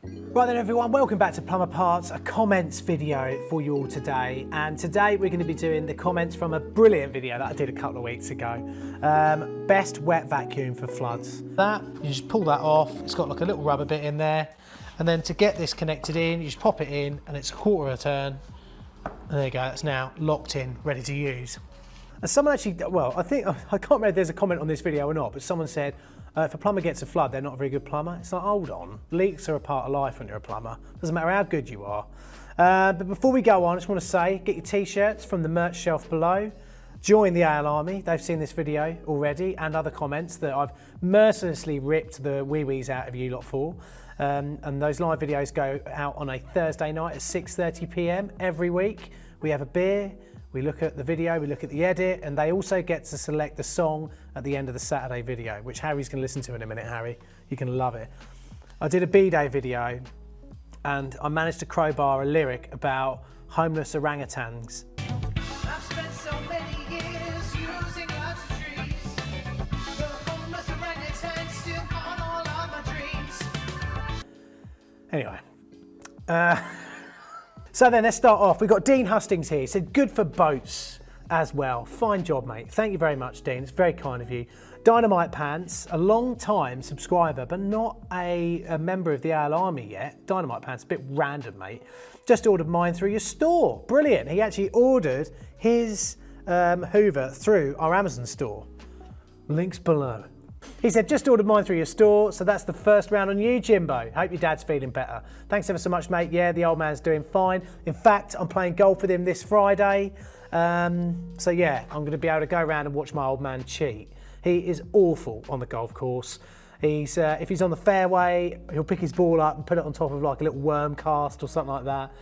Right then everyone, welcome back to Plumber Parts, a comments video for you all today. And today we're going to be doing the comments from a brilliant video that I did a couple of weeks ago. Best wet vacuum for floods. That, you just pull that off, it's got like a little rubber bit in there. And then to get this connected in, you just pop it in and it's a quarter of a turn. And there you go, it's now locked in, ready to use. And someone actually, well, I can't remember if there's a comment on this video or not, but someone said, if a plumber gets a flood, they're not a very good plumber. It's like, hold on, leaks are a part of life when you're a plumber. Doesn't matter how good you are. But before we go on, I just want to say, get your t-shirts from the merch shelf below. Join the AL Army. They've seen this video already and other comments that I've mercilessly ripped the wee-wees out of you lot for. And those live videos go out on a Thursday night at 6:30 p.m. every week. We have a beer. We look at the video, we look at the edit, and they also get to select the song at the end of the Saturday video, which Harry's going to listen to in a minute, Harry. You're going to love it. I did a B-Day video, and I managed to crowbar a lyric about homeless orangutans. I've spent so many years using lots of trees. The homeless orangutans still haunt all of my dreams. Anyway. So then let's start off. We've got Dean Hustings here. He said, good for boats as well. Fine job, mate. Thank you very much, Dean. It's very kind of you. Dynamite Pants, a long time subscriber, but not a member of the AL Army yet. Dynamite Pants, a bit random, mate. Just ordered mine through your store. Brilliant. He actually ordered his Hoover through our Amazon store. Links below. He said, just ordered mine through your store, so that's the first round on you, Jimbo. Hope your dad's feeling better. Thanks ever so much, mate. Yeah, the old man's doing fine. In fact, I'm playing golf with him this Friday. So yeah, I'm going to be able to go around and watch my old man cheat. He is awful on the golf course. He's if he's on the fairway, he'll pick his ball up and put it on top of like a little worm cast or something like that.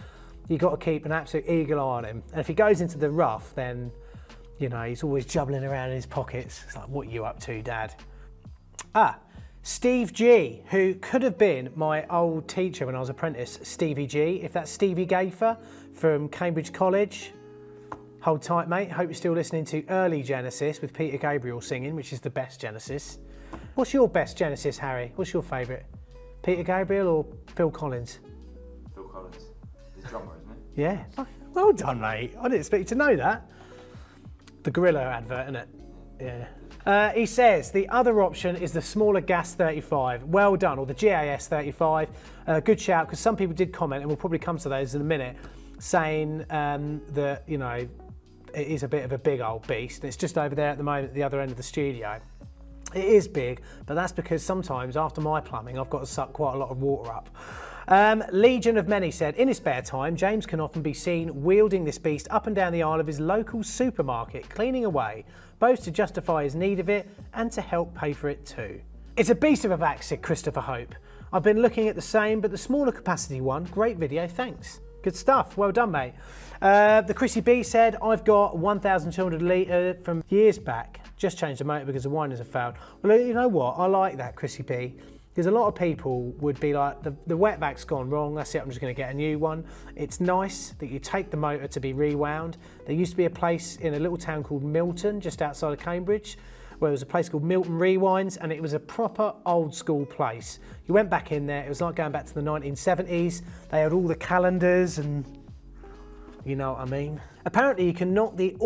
You've got to keep an absolute eagle eye on him. And if he goes into the rough, then, you know, he's always jubbling around in his pockets. It's like, what are you up to, Dad? Steve G, who could have been my old teacher when I was apprentice, Stevie G, if that's Stevie Gafer from Cambridge College. Hold tight, mate. Hope you're still listening to early Genesis with Peter Gabriel singing, which is the best Genesis. What's your best Genesis, Harry? What's your favourite? Peter Gabriel or Phil Collins? Phil Collins. He's a drummer, isn't he? Yeah. Well done, mate. I didn't expect you to know that. The Gorilla advert, isn't it? Yeah. He says the other option is the smaller gas 35. Well done, or the GAS 35. Good shout, because some people did comment, and we'll probably come to those in a minute, saying that, you know, it is a bit of a big old beast. And it's just over there at the moment at the other end of the studio. It is big, but that's because sometimes after my plumbing, I've got to suck quite a lot of water up. Legion of Many said, in his spare time, James can often be seen wielding this beast up and down the aisle of his local supermarket, cleaning away, both to justify his need of it and to help pay for it too. It's a beast of a VAC, said Christopher Hope. I've been looking at the same, but the smaller capacity one. Great video, thanks. Good stuff, well done, mate. The Chrissy B said, I've got 1,200 litre from years back. Just changed the motor because the winders have failed. Well, you know what? I like that, Chrissy B. Because a lot of people would be like, the wet vac's gone wrong, that's it, I'm just going to get a new one. It's nice that you take the motor to be rewound. There used to be a place in a little town called Milton, just outside of Cambridge, where there was a place called Milton Rewinds, and it was a proper old school place. You went back in there, it was like going back to the 1970s. They had all the calendars and, you know what I mean. Apparently you can knock the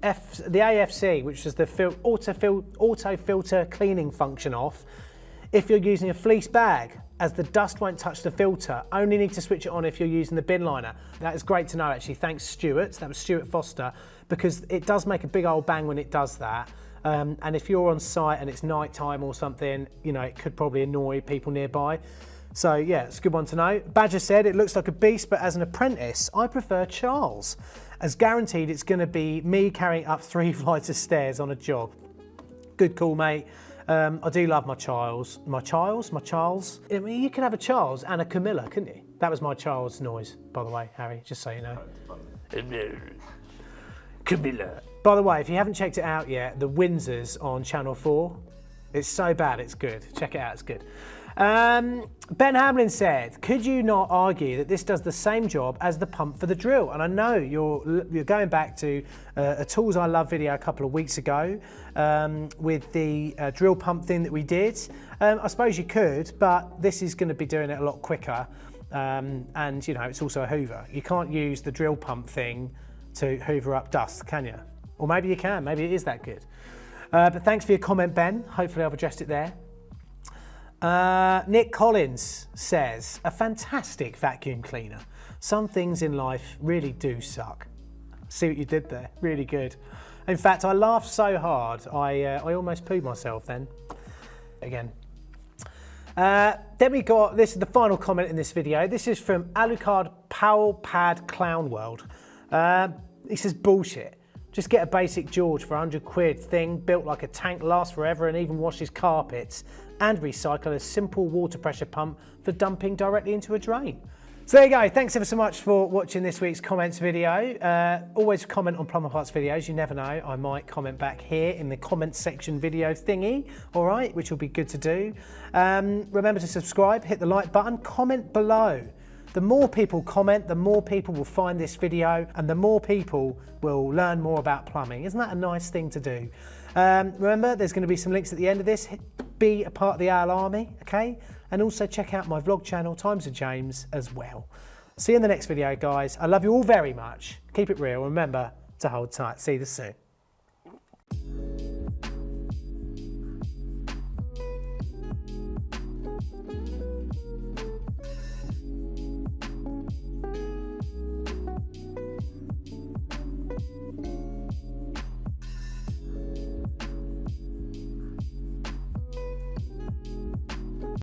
the AFC, which is the auto filter cleaning function, off if you're using a fleece bag, as the dust won't touch the filter. Only need to switch it on if you're using the bin liner. That is great to know, actually. Thanks, Stuart. That was Stuart Foster, because it does make a big old bang when it does that. And if you're on site and it's night time or something, you know, it could probably annoy people nearby. So yeah, it's a good one to know. Badger said, it looks like a beast, but as an apprentice, I prefer Charles. As guaranteed, it's going to be me carrying up 3 flights of stairs on a job. Good call, mate. I do love my Charles. My Charles. I mean, you could have a Charles and a Camilla, couldn't you? That was my Charles noise, by the way, Harry, just so you know. Camilla. By the way, if you haven't checked it out yet, The Windsors on Channel 4. It's so bad, it's good. Check it out, it's good. Ben Hamlin said, could you not argue that this does the same job as the pump for the drill? And I know you're going back to a Tools I Love video a couple of weeks ago with the drill pump thing that we did. I suppose you could, but this is going to be doing it a lot quicker. And you know, it's also a hoover. You can't use the drill pump thing to hoover up dust, can you? Or maybe you can, maybe it is that good. But thanks for your comment, Ben. Hopefully I've addressed it there. Nick Collins says, a fantastic vacuum cleaner. Some things in life really do suck. See what you did there, really good. In fact, I laughed so hard, I almost pooed myself then. Again. Then we got, this is the final comment in this video. This is from Alucard Powell Pad Clown World. He says, bullshit. Just get a basic George for 100 quid thing built like a tank, lasts forever and even washes carpets, and recycle a simple water pressure pump for dumping directly into a drain. So there you go. Thanks ever so much for watching this week's comments video. Always comment on Plumber Parts videos. You never know, I might comment back here in the comment section video thingy, all right, which will be good to do. Remember to subscribe, hit the like button, comment below. The more people comment, the more people will find this video and the more people will learn more about plumbing. Isn't that a nice thing to do? Remember, there's going to be some links at the end of this. Be a part of the Owl Army, okay? And also check out my vlog channel, Times of James, as well. See you in the next video, guys. I love you all very much. Keep it real. Remember to hold tight. See you soon.